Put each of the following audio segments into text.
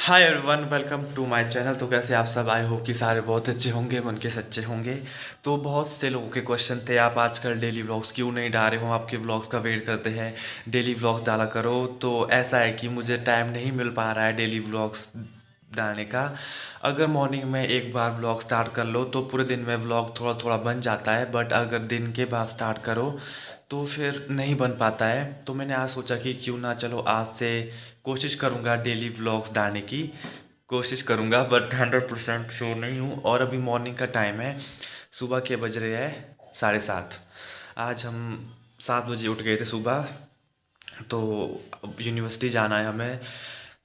Hi everyone, welcome to my channel. तो कैसे आप सब? आई होप कि सारे बहुत अच्छे होंगे, मन के सच्चे होंगे। तो बहुत से लोगों के क्वेश्चन थे, आप आजकल डेली व्लॉग्स क्यों नहीं डाल रहे हो, आपके व्लॉग्स का वेट करते हैं, डेली व्लॉग्स डाला करो। तो ऐसा है कि मुझे टाइम नहीं मिल पा रहा है डेली व्लॉग्स डालने का। अगर मॉर्निंग में एक बार व्लॉग स्टार्ट कर लो तो पूरे दिन में व्लॉग थोड़ा थोड़ा बन जाता है, बट अगर दिन के बाद स्टार्ट करो तो फिर नहीं बन पाता है। तो मैंने आज सोचा कि क्यों ना, चलो आज से कोशिश करूँगा डेली व्लॉग्स डालने की। कोशिश करूँगा बट 100% श्योर नहीं हूँ। और अभी मॉर्निंग का टाइम है, सुबह के बज रहे हैं 7:30। आज हम 7 बजे उठ गए थे सुबह। तो अब यूनिवर्सिटी जाना है हमें,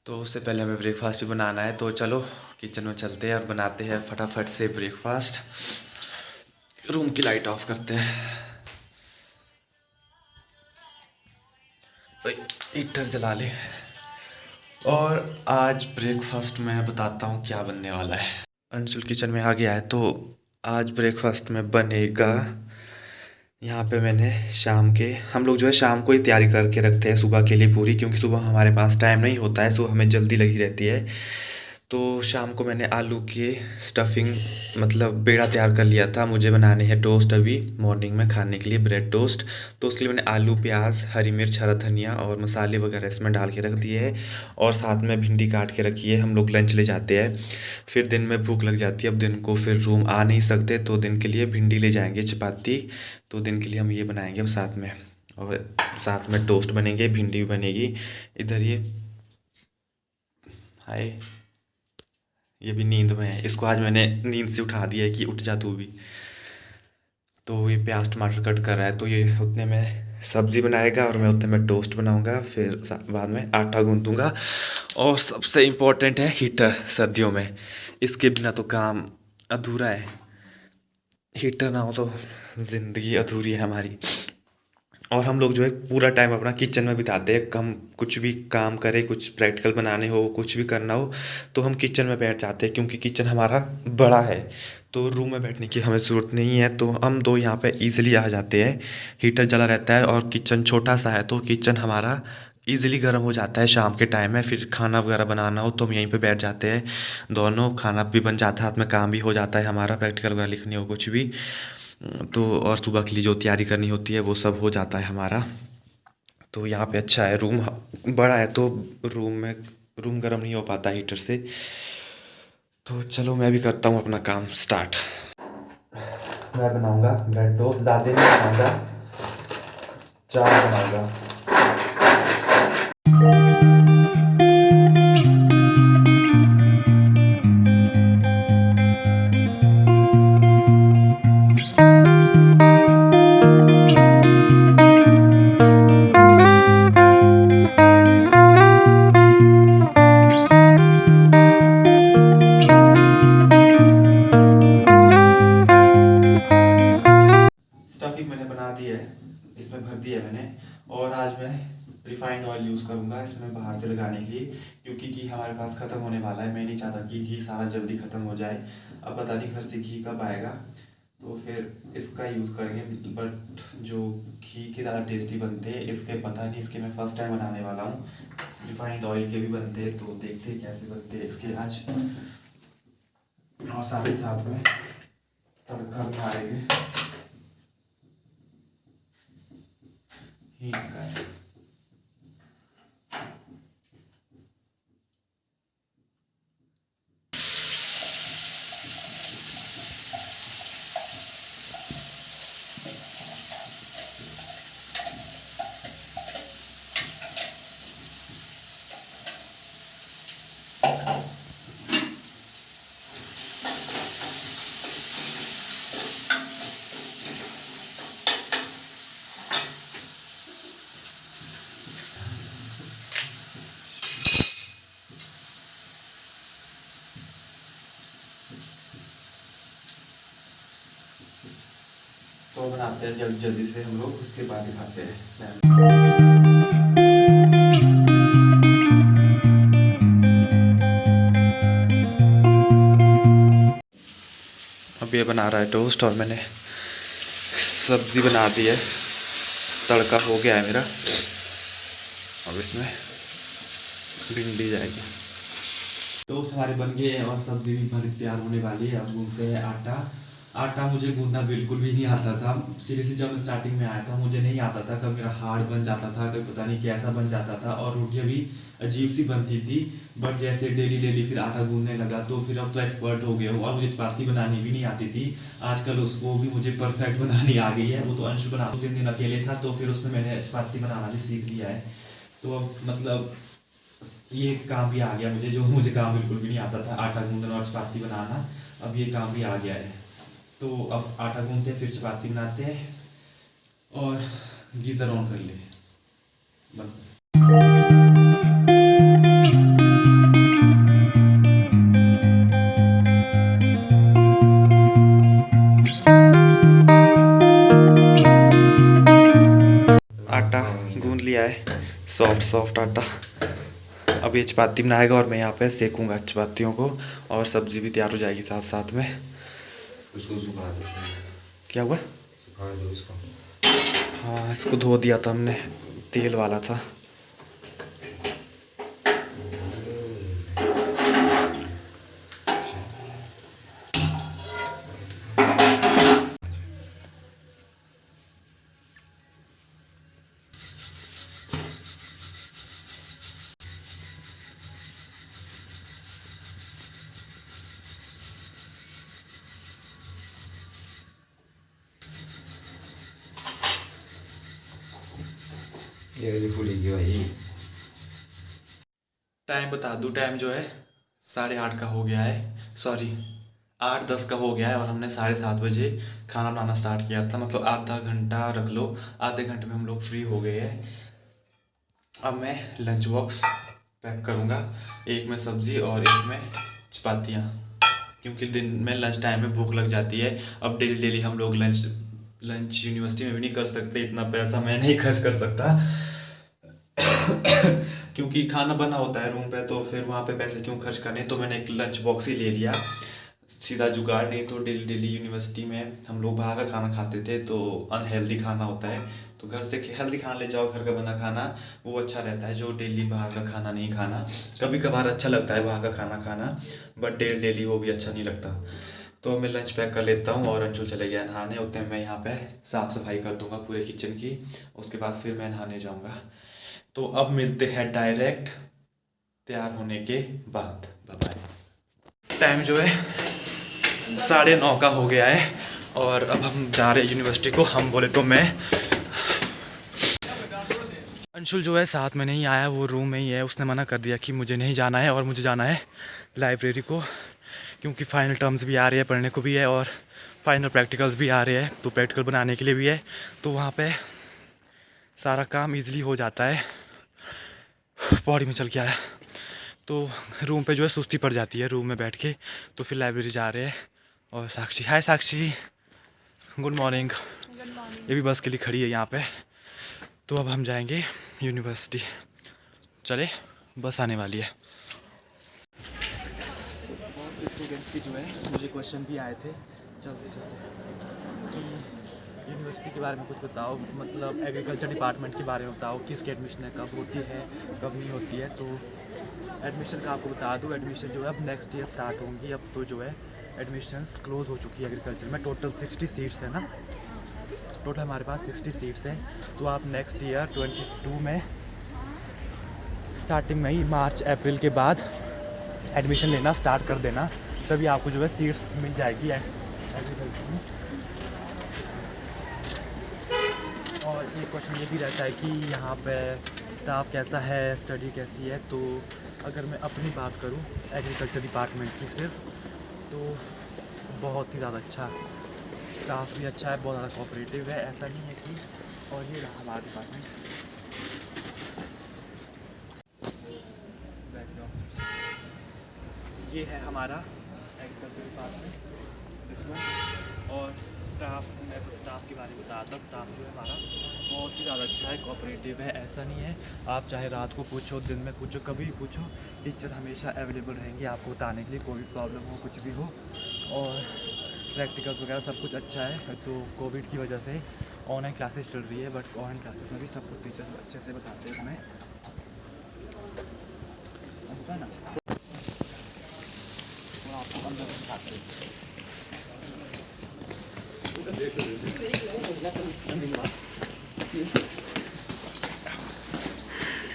तो उससे पहले हमें ब्रेकफास्ट भी बनाना है। तो चलो किचन में चलते हैं और बनाते हैं फटाफट से ब्रेकफास्ट। रूम की लाइट ऑफ करते हैं। हीटर जला ले। और आज ब्रेकफास्ट में बताता हूँ क्या बनने वाला है। अंशुल किचन में आ गया है। तो आज ब्रेकफास्ट में बनेगा, यहाँ पे मैंने शाम के, हम लोग जो है शाम को ही तैयारी करके रखते हैं सुबह के लिए पूरी, क्योंकि सुबह हमारे पास टाइम नहीं होता है, सो हमें जल्दी लगी रहती है। तो शाम को मैंने आलू के स्टफिंग मतलब बेड़ा तैयार कर लिया था। मुझे बनाने हैं टोस्ट अभी मॉर्निंग में खाने के लिए, ब्रेड टोस्ट। तो उसके लिए मैंने आलू, प्याज, हरी मिर्च, हरा धनिया और मसाले वगैरह इसमें डाल के रख दिए है। और साथ में भिंडी काट के रखी है, हम लोग लंच ले जाते हैं। फिर दिन में भूख लग जाती है, अब दिन को फिर रूम आ नहीं सकते, तो दिन के लिए भिंडी ले जाएंगे, चपाती। तो दिन के लिए हम ये बनाएंगे अब साथ में, और साथ में टोस्ट बनेंगे, भिंडी भी बनेगी। इधर हाय, ये भी नींद में है, इसको आज मैंने नींद से उठा दिया है कि उठ जा तू भी। तो ये प्याज टमाटर कट कर रहा है, तो ये उतने में सब्ज़ी बनाएगा और मैं उतने में टोस्ट बनाऊंगा। फिर बाद में आटा गूंदूंगा। और सबसे इम्पोर्टेंट है हीटर सर्दियों में, इसके बिना तो काम अधूरा है। हीटर ना हो तो ज़िंदगी अधूरी है हमारी। और हम लोग जो है पूरा टाइम अपना किचन में बिताते हैं। हम कुछ भी काम करें, कुछ प्रैक्टिकल बनाने हो, कुछ भी करना हो, तो हम किचन में बैठ जाते हैं, क्योंकि किचन हमारा बड़ा है। तो रूम में बैठने की हमें ज़रूरत नहीं है, तो हम दो यहाँ पे इजीली आ जाते हैं। हीटर जला रहता है और किचन छोटा सा है, तो किचन हमारा इजीली गर्म हो जाता है शाम के टाइम में। फिर खाना वगैरह बनाना हो तो हम यहीं पे बैठ जाते हैं, दोनों खाना भी बन जाता है, हाथ में काम भी हो जाता है हमारा, प्रैक्टिकल वगैरह लिखनी हो कुछ भी। तो और सुबह के लिए जो तैयारी करनी होती है वो सब हो जाता है हमारा। तो यहाँ पे अच्छा है, रूम बड़ा है, तो रूम गर्म नहीं हो पाता हीटर से। तो चलो मैं भी करता हूँ अपना काम स्टार्ट। मैं बनाऊँगा ब्रेड टोस्ट, ज़्यादा नहीं बनाऊँगा, 4 बनाऊँगा। स्टफिंग मैंने बना दी है, इसमें भर दी है मैंने। और आज मैं रिफाइंड ऑयल यूज़ करूँगा इसमें बाहर से लगाने के लिए, क्योंकि घी हमारे पास ख़त्म होने वाला है। मैं नहीं चाहता कि घी सारा जल्दी ख़त्म हो जाए। अब पता नहीं घर से घी कब आएगा, तो फिर इसका यूज़ करेंगे। बट जो घी के ज़्यादा टेस्टी बनते हैं इसके, पता नहीं, इसके मैं फ़र्स्ट टाइम बनाने वाला हूँ। रिफाइंड ऑयल के भी बनते हैं, तो देखते हैं कैसे बनते हैं इसके आज। और साथ ही साथ में तड़का भी मारेंगे। हींग का है। तो बनाते हैं जल्दी जल्दी से हम लोग, उसके बाद दिखाते हैं। अब ये बना रहा है टोस्ट और मैंने सब्ज़ी बना दी है, तड़का हो गया है मेरा। अब इसमें भिंडी जाएगी। टोस्ट हमारे बन गए हैं और सब्जी भी हमारी तैयार होने वाली है। अब गूंथते हैं आटा। आटा मुझे गूंदना बिल्कुल भी नहीं आता था। सीरियसली जब मैं स्टार्टिंग में आया था मुझे नहीं आता था, कभी मेरा हार्ड बन जाता था, कभी पता नहीं कैसा बन जाता था और रोटियाँ भी अजीब सी बनती थी। बट जैसे डेली डेली फिर आटा गूंदने लगा तो फिर अब तो एक्सपर्ट हो गया हूँ और मुझे चपाती बनानी भी नहीं आती थी। आजकल उसको भी मुझे परफेक्ट बनानी आ गई है। वो तो अंशु बना 2-3 दिन अकेले था तो फिर उसमें मैंने चपाती बनाना भी सीख लिया है। तो अब मतलब ये काम भी आ गया मुझे, जो मुझे काम बिल्कुल भी नहीं आता था, आटा गूंदना और चपाती बनाना, अब ये काम भी आ गया है। तो अब आटा गूंदते हैं फिर चपाती बनाते हैं और गीज़र ऑन कर ले बंद। आटा गूंद लिया है, सॉफ्ट सॉफ्ट आटा। अब ये चपाती बनाएगा और मैं यहाँ पे सेकूंगा चपातियों को और सब्जी भी तैयार हो जाएगी साथ साथ में। उसको सुखा दो। क्या हुआ? सुखा दो इसको। हाँ, इसको धो दिया था हमने, तेल वाला था। ये फूलेगी भाई। टाइम बता दूँ, टाइम जो है 8:30 का हो गया है, सॉरी 8:10 का हो गया है और हमने 7:30 बजे खाना बनाना स्टार्ट किया था। मतलब आधा घंटा रख लो, आधे घंटे में हम लोग फ्री हो गए हैं। अब मैं लंच बॉक्स पैक करूँगा, एक में सब्ज़ी और एक में चपातियाँ, क्योंकि दिन में लंच टाइम में भूख लग जाती है। अब डेली डेली हम लोग लंच यूनिवर्सिटी में भी नहीं कर सकते, इतना पैसा मैं नहीं खर्च कर सकता क्योंकि खाना बना होता है रूम पे, तो फिर वहाँ पे पैसे क्यों खर्च करने। तो मैंने एक लंच बॉक्स ही ले लिया, सीधा जुगाड़। नहीं तो डेली डेली यूनिवर्सिटी में हम लोग बाहर का खाना खाते थे तो अनहेल्दी खाना होता है। तो घर से हेल्दी खाना ले जाओ, घर का बना खाना वो अच्छा रहता है, जो डेली बाहर का खाना नहीं खाना। कभी कभार अच्छा लगता है बाहर का खाना खाना, बट डेली डेली वो भी अच्छा नहीं लगता। तो मैं लंच पैक कर लेता हूँ और अंशुल चले गया नहाने। उतने में मैं यहाँ पे साफ़ सफाई कर दूँगा पूरे किचन की, उसके बाद फिर मैं नहाने जाऊँगा। तो अब मिलते हैं डायरेक्ट तैयार होने के बाद। Bye bye. टाइम जो है 9:30 का हो गया है और अब हम जा रहे हैं यूनिवर्सिटी को। हम बोले तो मैं, अंशुल जो है साथ में नहीं आया, वो रूम में ही है। उसने मना कर दिया कि मुझे नहीं जाना है और मुझे जाना है लाइब्रेरी को, क्योंकि फ़ाइनल टर्म्स भी आ रही है, पढ़ने को भी है और फाइनल प्रैक्टिकल्स भी आ रहे हैं, तो प्रैक्टिकल बनाने के लिए भी है। तो वहाँ पे सारा काम इजीली हो जाता है। पौड़ी में चल के आया तो रूम पे जो है सुस्ती पड़ जाती है रूम में बैठ के, तो फिर लाइब्रेरी जा रहे हैं। और साक्षी, हाय साक्षी, गुड मॉर्निंग। ये भी बस के लिए खड़ी है यहाँ पे। तो अब हम जाएंगे यूनिवर्सिटी, चले बस आने वाली है। बहुत स्टूडेंट्स की जो है मुझे क्वेश्चन भी आए थे चलते चलते कि यूनिवर्सिटी के बारे में कुछ बताओ, मतलब एग्रीकल्चर डिपार्टमेंट के बारे में बताओ, किसकी एडमिशन कब होती है कब नहीं होती है। तो एडमिशन का आपको बता दूँ, एडमिशन जो है अब नेक्स्ट ईयर स्टार्ट होंगी। अब तो जो है एडमिशन्स क्लोज़ हो चुकी है एग्रीकल्चर में। टोटल 60 सीट्स है ना, टोटल हमारे पास 60 सीट्स हैं। तो आप नेक्स्ट ईयर 22 में स्टार्टिंग में ही मार्च अप्रैल के बाद एडमिशन लेना स्टार्ट कर देना, तभी आपको जो है सीट्स मिल जाएगी एग्रीकल्चर में। और एक क्वेश्चन ये भी रहता है कि यहाँ पे स्टाफ कैसा है, स्टडी कैसी है। तो अगर मैं अपनी बात करूँ एग्रीकल्चर डिपार्टमेंट की सिर्फ, तो बहुत ही ज़्यादा अच्छा, स्टाफ भी अच्छा है, बहुत ज़्यादा कोऑपरेटिव है, ऐसा नहीं है कि। और ये रहा हमारा डिपार्टमेंट, ये है हमारा एग्रीकल्चर डिपार्टमेंट दिस वन। और स्टाफ, मैं तो स्टाफ के बारे में बताता। स्टाफ जो है हमारा बहुत ही ज़्यादा अच्छा है, कोऑपरेटिव है, ऐसा नहीं है। आप चाहे रात को पूछो, दिन में पूछो, कभी भी पूछो, टीचर हमेशा अवेलेबल रहेंगे आपको बताने के लिए, कोई प्रॉब्लम हो कुछ भी हो। और प्रैक्टिकल्स वगैरह सब कुछ अच्छा है। तो कोविड की वजह से ऑनलाइन क्लासेस चल रही है, बट ऑनलाइन क्लासेस में भी सब कुछ टीचर अच्छे से बताते हैं हमें, होता है ना।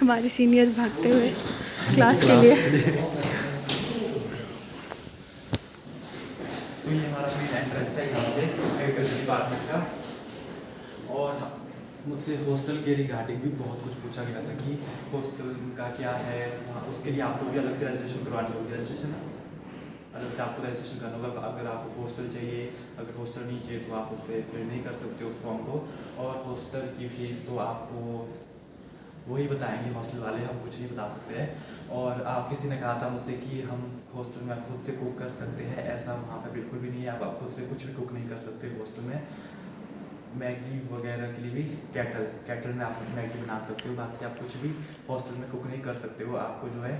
हमारे सीनियर्स भागते हुए क्लास के लिए। तो ये हमारा मेन एंट्रेंस है यहाँ से एग्रीकल्चर डिपार्टमेंट का। और मुझसे हॉस्टल के रिगार्डिंग भी बहुत कुछ पूछा गया था कि हॉस्टल का क्या है वहाँ, उसके लिए आपको भी अलग से रजिस्ट्रेशन करवानी होगी। रजिस्ट्रेशन अलग से आपको रजिस्ट्रेशन करना होगा। अगर आपको हॉस्टल चाहिए, अगर हॉस्टल नहीं चाहिए तो आप उससे फिल नहीं कर सकते उस फॉर्म को। और हॉस्टल की फ़ीस तो आपको वही बताएंगे हॉस्टल वाले, हम कुछ नहीं बता सकते हैं। और आप किसी ने कहा था मुझसे कि हम हॉस्टल में खुद से कुक कर सकते हैं, ऐसा वहाँ पे बिल्कुल भी नहीं है। आप खुद से कुछ भी कुक नहीं कर सकते हॉस्टल में। मैगी वगैरह के लिए भी कैटल में आप मैगी बना सकते हो, बाकी आप कुछ भी हॉस्टल में कुक नहीं कर सकते हो। आपको जो है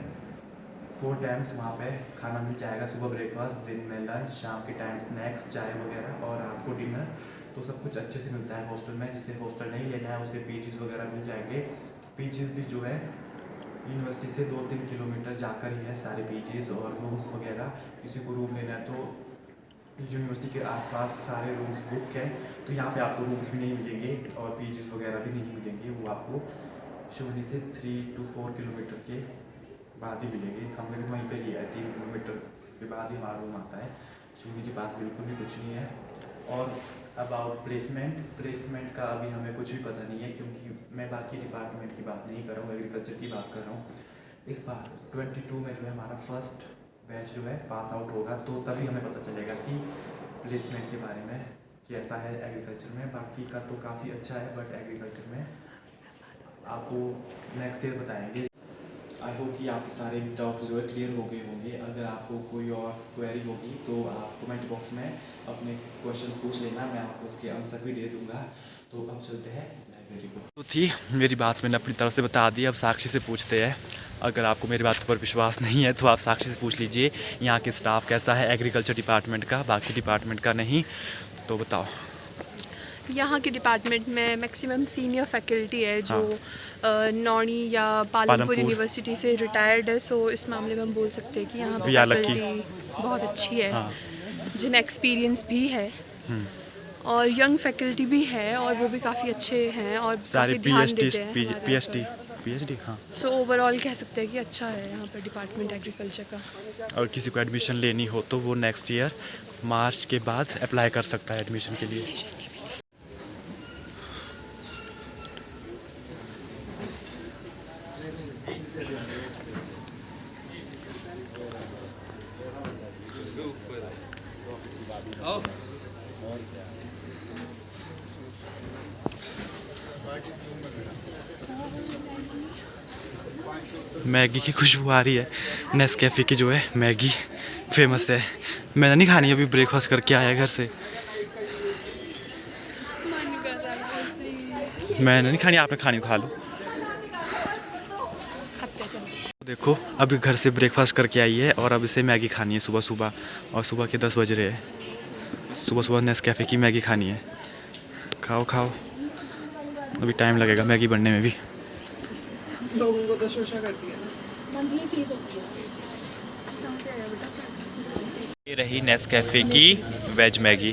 4 टाइम्स वहाँ पे खाना मिल जाएगा। सुबह ब्रेकफास्ट, दिन में लंच, शाम के टाइम स्नैक्स, चाय वगैरह और रात को डिनर। तो सब कुछ अच्छे से मिलता है हॉस्टल में। जिसे हॉस्टल नहीं लेना है उसे पीजीज़ वगैरह मिल जाएंगे। पीजीज़ भी जो है यूनिवर्सिटी से 2-3 किलोमीटर जाकर ही है सारे पीजीज़। और रूम्स वगैरह किसी को रूम लेना है तो यूनिवर्सिटी के आसपास सारे रूम्स बुक हैं, तो यहाँ पे आपको रूम्स भी नहीं मिलेंगे और पीजीज़ वगैरह भी नहीं मिलेंगे। वो आपको शिवनी से 3 to 4 किलोमीटर के बाद ही मिलेंगे। हमने भी वहीं पे लिया है, 3 किलोमीटर के बाद ही हमारा रूम आता है। शिवनी के पास बिल्कुल भी कुछ नहीं है। और अबाउट प्लेसमेंट का अभी हमें कुछ भी पता नहीं है, क्योंकि मैं बाकी डिपार्टमेंट की बात नहीं कर रहा हूँ, एग्रीकल्चर की बात कर रहा हूँ। इस बार 22 में जो है हमारा फर्स्ट बैच जो है पास आउट होगा, तो तभी हमें पता चलेगा कि प्लेसमेंट के बारे में कैसा है एग्रीकल्चर में। बाकी का तो काफ़ी अच्छा है, बट एग्रीकल्चर में आपको नेक्स्ट ईयर बताएंगे। आई होप कि आपके सारे डाउट्स जो है क्लियर हो गए होंगे। अगर आपको कोई और क्वेरी होगी तो आप कमेंट बॉक्स में अपने क्वेश्चन पूछ लेना, मैं आपको उसके आंसर भी दे दूँगा। तो अब चलते हैं लाइब्रेरी को। तो थी मेरी बात मैंने अपनी तरफ से बता दी, अब साक्षी से पूछते हैं। अगर आपको मेरी बात पर विश्वास नहीं है तो आप साक्षी से पूछ लीजिए यहाँ के स्टाफ कैसा है एग्रीकल्चर डिपार्टमेंट का, बाकी डिपार्टमेंट का नहीं। तो बताओ। यहाँ के डिपार्टमेंट में मैक्सिमम सीनियर फैकल्टी है जो नौणी या पालमपुर यूनिवर्सिटी से रिटायर्ड है। सो इस मामले में हम बोल सकते हैं कि यहाँ पर फैकल्टी बहुत अच्छी है, जिन्हें एक्सपीरियंस भी है और यंग फैकल्टी भी है और वो भी काफ़ी अच्छे हैं और काफ़ी ध्यान देते हैं। पीएचडी हाँ। सो ओवरऑल कह सकते हैं कि अच्छा है यहाँ पर डिपार्टमेंट एग्रीकल्चर का। और किसी को एडमिशन लेनी हो तो वो नेक्स्ट ईयर मार्च के बाद अप्लाई कर सकता है एडमिशन के लिए। मैगी की खुशबू आ रही है। नेस्कैफ़े की जो है मैगी फेमस है। मैंने नहीं खानी, अभी ब्रेकफास्ट करके आया घर से। मैंने नहीं खानी, आपने खानी खा लो। देखो अभी घर से ब्रेकफास्ट करके आई है और अब इसे मैगी खानी है सुबह सुबह, और सुबह के 10 बज रहे हैं। सुबह सुबह नेस्कैफ़े की मैगी खानी है। खाओ खाओ, अभी टाइम लगेगा मैगी बनने में भी। लोगों को तो शोषा कर दिया। ये रही नेस्कैफ़े की वेज मैगी।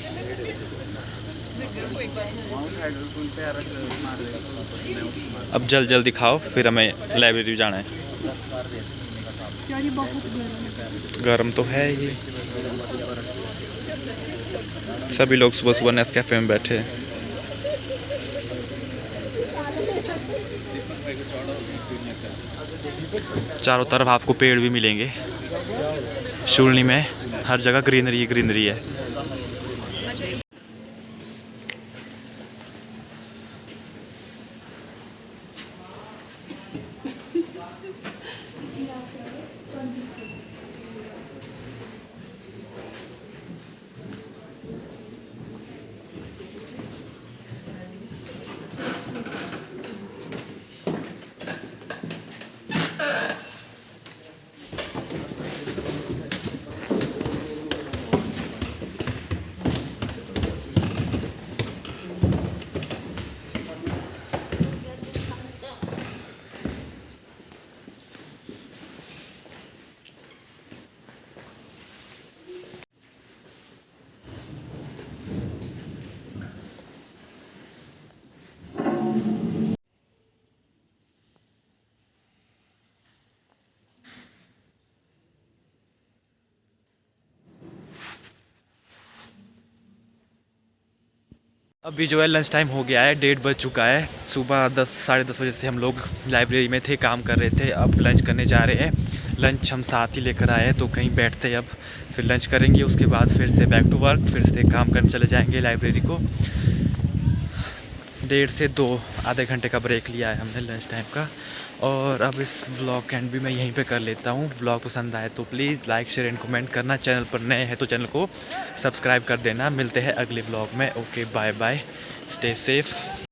अब जल्दी खाओ, फिर हमें लाइब्रेरी जाना है। गर्म तो है ही। सभी लोग सुबह सुबह नेस्कैफ़े में बैठे हैं। चारों तरफ आपको पेड़ भी मिलेंगे। शिवनी में हर जगह ग्रीनरी ग्रीनरी है। अभी जो है लंच टाइम हो गया है, 1:30 बज चुका है। सुबह 10 साढ़े 10 बजे से हम लोग लाइब्रेरी में थे, काम कर रहे थे। अब लंच करने जा रहे हैं। लंच हम साथ ही लेकर आए हैं, तो कहीं बैठते हैं अब, फिर लंच करेंगे। उसके बाद फिर से बैक टू वर्क, फिर से काम करने चले जाएंगे लाइब्रेरी को। 1.5 से 2 आधे घंटे का ब्रेक लिया है हमने लंच टाइम का। और अब इस व्लॉग एंड भी मैं यहीं पे कर लेता हूँ। व्लॉग पसंद आए तो please like share and comment करना। चैनल पर नए हैं तो चैनल को सब्सक्राइब कर देना। मिलते हैं अगले व्लॉग में। Okay, bye bye, stay safe.